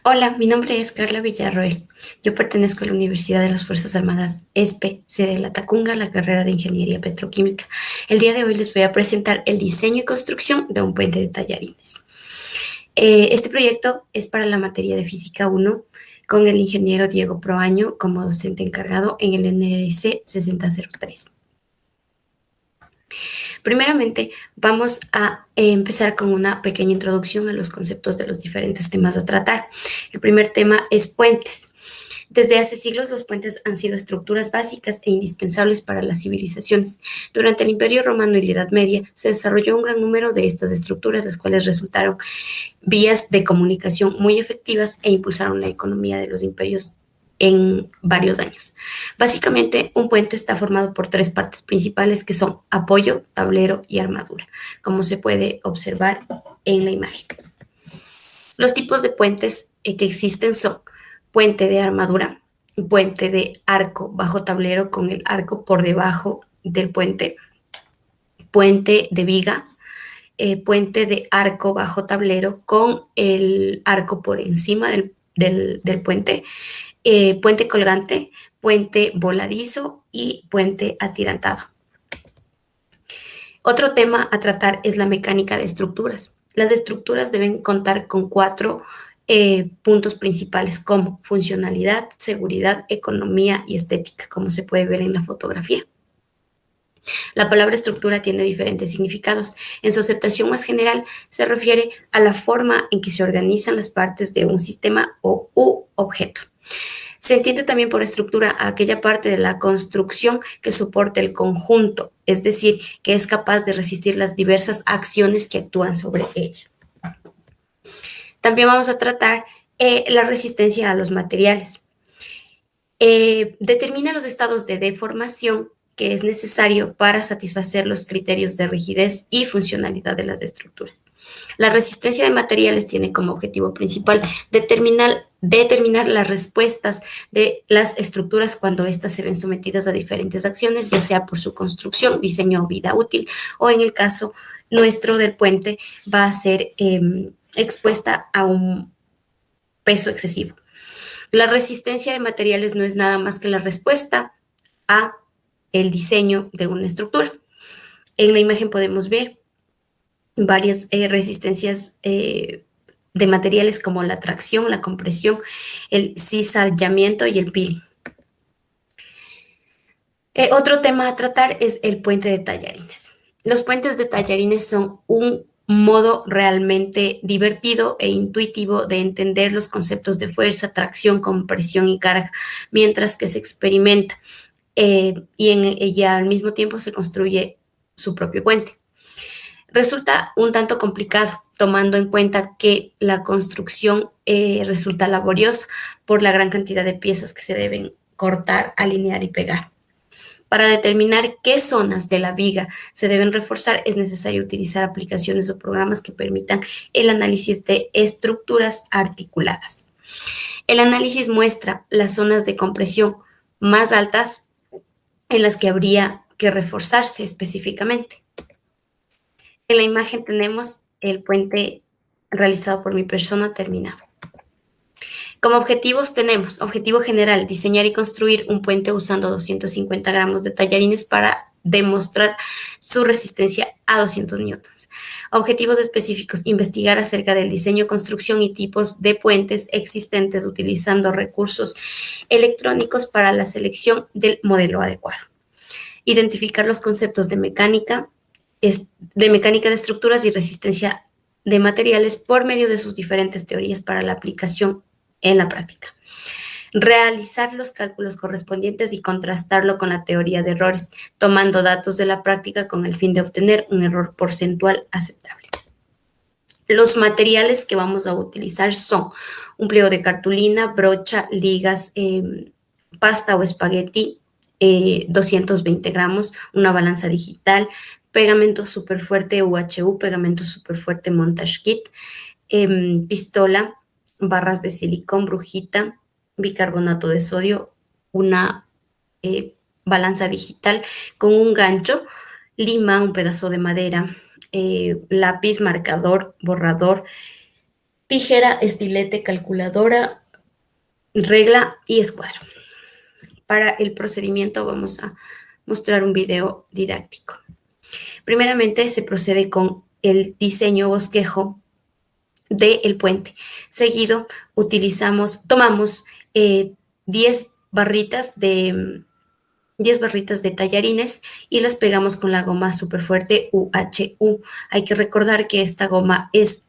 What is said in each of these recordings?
Hola, mi nombre es Carla Villarroel. Yo pertenezco a la Universidad de las Fuerzas Armadas ESPE, sede de La Tacunga, la carrera de Ingeniería Petroquímica. El día de hoy les voy a presentar el diseño y construcción de un puente de tallarines. Este proyecto es para la materia de Física 1 con el ingeniero Diego Proaño como docente encargado en el NRC 6003. Primeramente, vamos a empezar con una pequeña introducción a los conceptos de los diferentes temas a tratar. El primer tema es puentes. Desde hace siglos los puentes han sido estructuras básicas e indispensables para las civilizaciones. Durante el Imperio Romano y la Edad Media se desarrolló un gran número de estas estructuras, las cuales resultaron vías de comunicación muy efectivas e impulsaron la economía de los imperios en varios años. Básicamente, un puente está formado por tres partes principales que son apoyo, tablero y armadura, como se puede observar en la imagen. Los tipos de puentes que existen son puente de armadura, puente de arco bajo tablero con el arco por debajo del puente, puente de viga, puente de arco bajo tablero con el arco por encima del puente, puente colgante, puente voladizo y puente atirantado. Otro tema a tratar es la mecánica de estructuras. Las estructuras deben contar con cuatro puntos principales como funcionalidad, seguridad, economía y estética, como se puede ver en la fotografía. La palabra estructura tiene diferentes significados. En su aceptación más general se refiere a la forma en que se organizan las partes de un sistema o objeto. Se entiende también por estructura a aquella parte de la construcción que soporta el conjunto, es decir, que es capaz de resistir las diversas acciones que actúan sobre ella. También vamos a tratar la resistencia a los materiales. Determina los estados de deformación que es necesario para satisfacer los criterios de rigidez y funcionalidad de las estructuras. La resistencia de materiales tiene como objetivo principal determinar las respuestas de las estructuras cuando éstas se ven sometidas a diferentes acciones, ya sea por su construcción, diseño o vida útil, o en el caso nuestro del puente va a ser expuesta a un peso excesivo. La resistencia de materiales no es nada más que la respuesta a el diseño de una estructura. En la imagen podemos ver varias resistencias de materiales como la tracción, la compresión, el cizallamiento y el peeling. Otro tema a tratar es el puente de tallarines. Los puentes de tallarines son un modo realmente divertido e intuitivo de entender los conceptos de fuerza, tracción, compresión y carga, mientras que se experimenta y al mismo tiempo se construye su propio puente. Resulta un tanto complicado, tomando en cuenta que la construcción resulta laboriosa por la gran cantidad de piezas que se deben cortar, alinear y pegar. Para determinar qué zonas de la viga se deben reforzar, es necesario utilizar aplicaciones o programas que permitan el análisis de estructuras articuladas. El análisis muestra las zonas de compresión más altas en las que habría que reforzarse específicamente. En la imagen tenemos el puente realizado por mi persona terminado. Como objetivos tenemos, objetivo general, diseñar y construir un puente usando 250 gramos de tallarines para demostrar su resistencia a 200 newtons. Objetivos específicos, investigar acerca del diseño, construcción y tipos de puentes existentes utilizando recursos electrónicos para la selección del modelo adecuado. Identificar los conceptos de mecánica de estructuras y resistencia de materiales por medio de sus diferentes teorías para la aplicación en la práctica. Realizar los cálculos correspondientes y contrastarlo con la teoría de errores, tomando datos de la práctica con el fin de obtener un error porcentual aceptable. Los materiales que vamos a utilizar son un pliego de cartulina, brocha, ligas, pasta o espagueti, 220 gramos, una balanza digital, pegamento súper fuerte UHU, pegamento súper fuerte Montage Kit, pistola, barras de silicón, brujita, bicarbonato de sodio, una balanza digital con un gancho, lima, un pedazo de madera, lápiz, marcador, borrador, tijera, estilete, calculadora, regla y escuadra. Para el procedimiento vamos a mostrar un video didáctico. Primeramente se procede con el diseño bosquejo del puente. Seguido tomamos 10 barritas de 10 barritas de tallarines y las pegamos con la goma súper fuerte UHU. Hay que recordar que esta goma se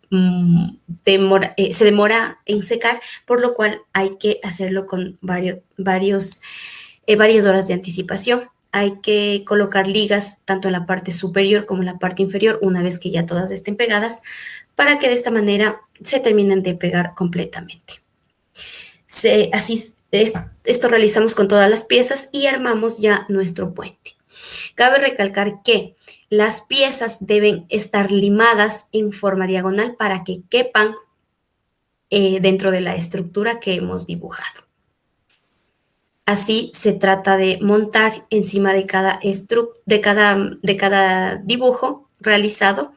demora en secar, por lo cual hay que hacerlo con varias horas de anticipación. Hay que colocar ligas tanto en la parte superior como en la parte inferior una vez que ya todas estén pegadas, para que de esta manera se terminen de pegar completamente. Esto realizamos con todas las piezas y armamos ya nuestro puente. Cabe recalcar que las piezas deben estar limadas en forma diagonal para que quepan dentro de la estructura que hemos dibujado. Así se trata de montar encima de cada dibujo realizado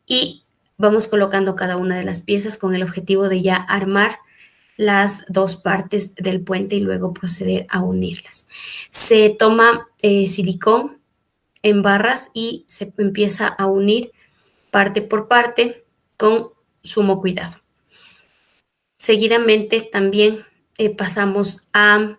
y vamos colocando cada una de las piezas con el objetivo de ya armar las dos partes del puente y luego proceder a unirlas. Se toma silicón en barras y se empieza a unir parte por parte con sumo cuidado. Seguidamente también pasamos a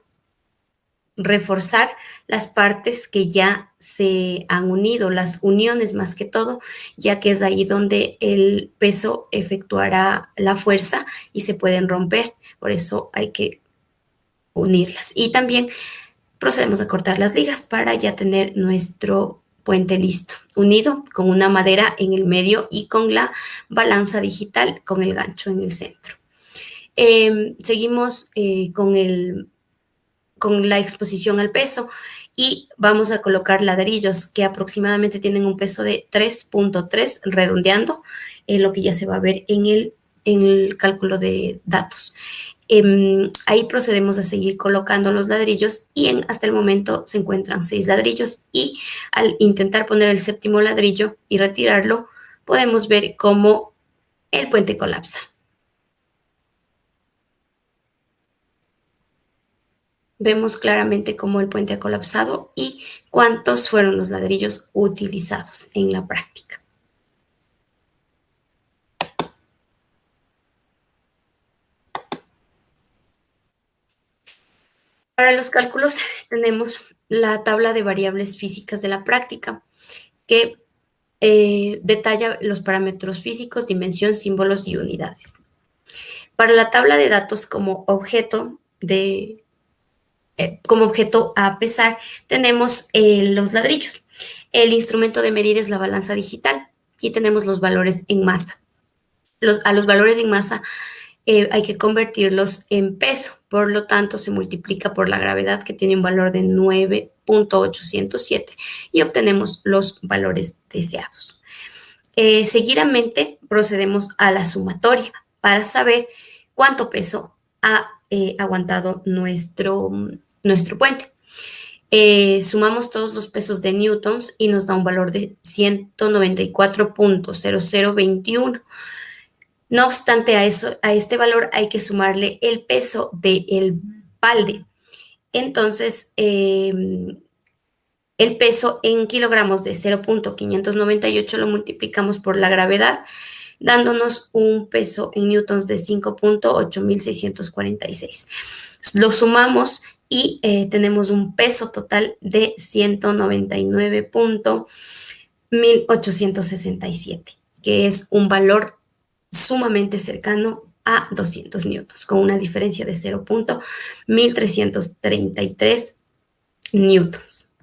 reforzar las partes que ya se han unido, las uniones más que todo, ya que es ahí donde el peso efectuará la fuerza y se pueden romper, por eso hay que unirlas. Y también procedemos a cortar las ligas para ya tener nuestro puente listo, unido con una madera en el medio y con la balanza digital con el gancho en el centro. Seguimos con la exposición al peso y vamos a colocar ladrillos que aproximadamente tienen un peso de 3.3 redondeando, lo que ya se va a ver en el cálculo de datos. Ahí procedemos a seguir colocando los ladrillos y hasta el momento se encuentran 6 ladrillos y al intentar poner el 7º ladrillo y retirarlo podemos ver cómo el puente colapsa. Vemos claramente cómo el puente ha colapsado y cuántos fueron los ladrillos utilizados en la práctica. Para los cálculos tenemos la tabla de variables físicas de la práctica que detalla los parámetros físicos, dimensión, símbolos y unidades. Para la tabla de datos como objeto a pesar, tenemos los ladrillos. El instrumento de medir es la balanza digital y tenemos los valores en masa. A los valores en masa hay que convertirlos en peso, por lo tanto se multiplica por la gravedad que tiene un valor de 9.807 y obtenemos los valores deseados. Seguidamente procedemos a la sumatoria para saber cuánto peso ha aguantado nuestro puente. Sumamos todos los pesos de newtons y nos da un valor de 194.0021. No obstante a este valor hay que sumarle el peso del balde. Entonces, el peso en kilogramos de 0.598 lo multiplicamos por la gravedad, dándonos un peso en newtons de 5.8646. Lo sumamos y tenemos un peso total de 199.1867, que es un valor sumamente cercano a 200 newtons, con una diferencia de 0.1333 newtons.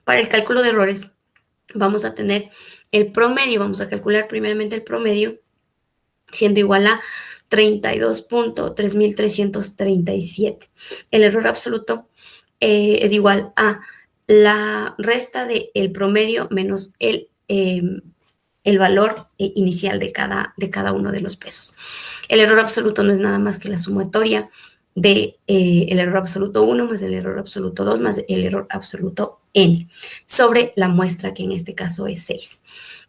Para el cálculo de errores, vamos a tener el promedio, vamos a calcular primeramente el promedio, siendo igual a 32.3337. El error absoluto es igual a la resta del promedio menos el valor inicial de cada uno de los pesos. El error absoluto no es nada más que la sumatoria de el error absoluto 1 más el error absoluto 2 más el error absoluto n sobre la muestra, que en este caso es 6.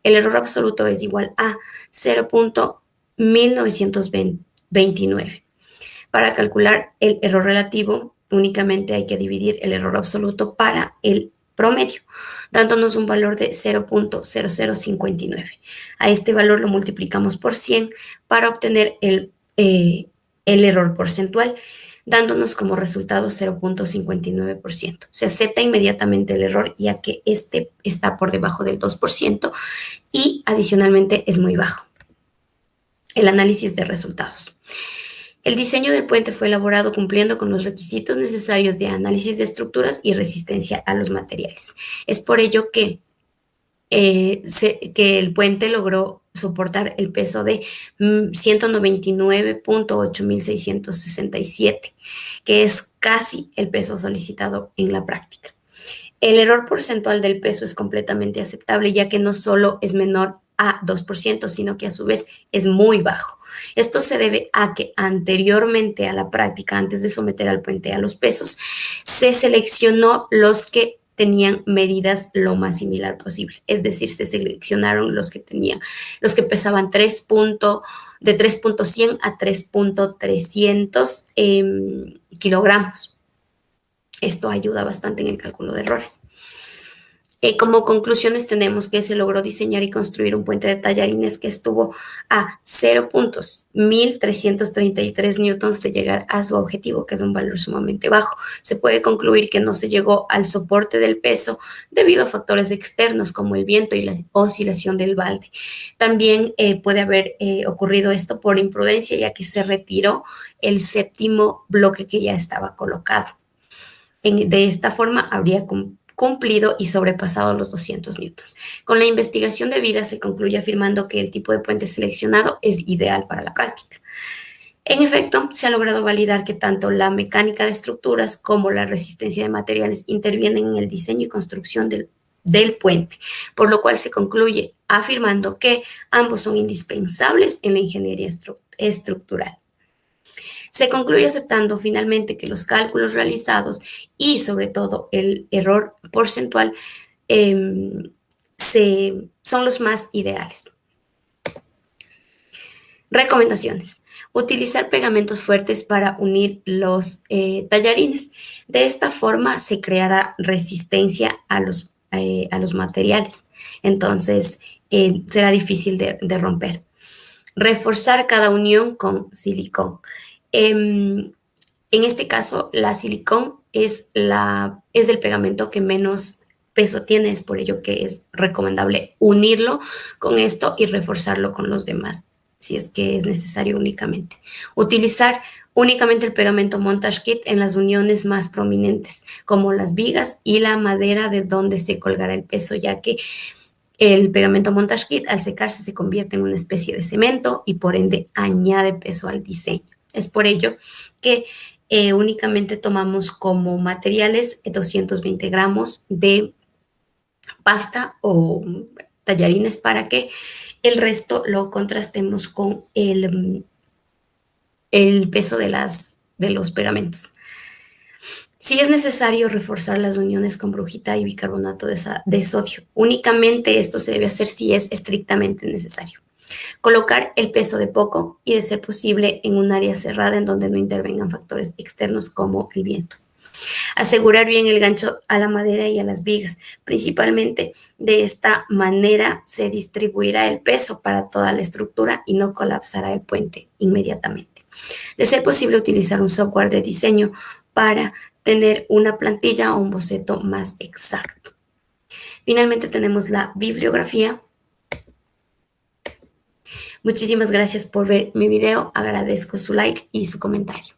El error absoluto es igual a 0.1929. Para calcular el error relativo, únicamente hay que dividir el error absoluto para el promedio, dándonos un valor de 0.0059. A este valor lo multiplicamos por 100 para obtener el error porcentual, dándonos como resultado 0.59%. Se acepta inmediatamente el error, ya que este está por debajo del 2% y adicionalmente es muy bajo. El análisis de resultados. El diseño del puente fue elaborado cumpliendo con los requisitos necesarios de análisis de estructuras y resistencia a los materiales. Es por ello que el puente logró soportar el peso de 199.8667, que es casi el peso solicitado en la práctica. El error porcentual del peso es completamente aceptable, ya que no solo es menor a 2%, sino que a su vez es muy bajo. Esto se debe a que anteriormente a la práctica, antes de someter al puente a los pesos, se seleccionó los que tenían medidas lo más similar posible. Es decir, se seleccionaron los que pesaban de 3.100 a 3.300 kilogramos. Esto ayuda bastante en el cálculo de errores. Como conclusiones tenemos que se logró diseñar y construir un puente de tallarines que estuvo a 0.1333 newtons de llegar a su objetivo, que es un valor sumamente bajo. Se puede concluir que no se llegó al soporte del peso debido a factores externos como el viento y la oscilación del balde. También puede haber ocurrido esto por imprudencia, ya que se retiró el séptimo bloque que ya estaba colocado. De esta forma habría cumplido y sobrepasado los 200 newtons. Con la investigación debida se concluye afirmando que el tipo de puente seleccionado es ideal para la práctica. En efecto, se ha logrado validar que tanto la mecánica de estructuras como la resistencia de materiales intervienen en el diseño y construcción del puente, por lo cual se concluye afirmando que ambos son indispensables en la ingeniería estructural. Se concluye aceptando finalmente que los cálculos realizados y sobre todo el error porcentual son los más ideales. Recomendaciones. Utilizar pegamentos fuertes para unir los tallarines. De esta forma se creará resistencia a los materiales. Entonces será difícil de romper. Reforzar cada unión con silicón. En este caso, la silicón es el pegamento que menos peso tiene, es por ello que es recomendable unirlo con esto y reforzarlo con los demás, si es que es necesario únicamente. Utilizar únicamente el pegamento Montage Kit en las uniones más prominentes, como las vigas y la madera de donde se colgará el peso, ya que el pegamento Montage Kit al secarse se convierte en una especie de cemento y por ende añade peso al diseño. Es por ello que únicamente tomamos como materiales 220 gramos de pasta o tallarines para que el resto lo contrastemos con el peso de los pegamentos. Si es necesario reforzar las uniones con brujita y bicarbonato de sodio. Únicamente esto se debe hacer si es estrictamente necesario. Colocar el peso de poco y, de ser posible, en un área cerrada en donde no intervengan factores externos como el viento. Asegurar bien el gancho a la madera y a las vigas. Principalmente de esta manera se distribuirá el peso para toda la estructura y no colapsará el puente inmediatamente. De ser posible, utilizar un software de diseño para tener una plantilla o un boceto más exacto. Finalmente tenemos la bibliografía. Muchísimas gracias por ver mi video, agradezco su like y su comentario.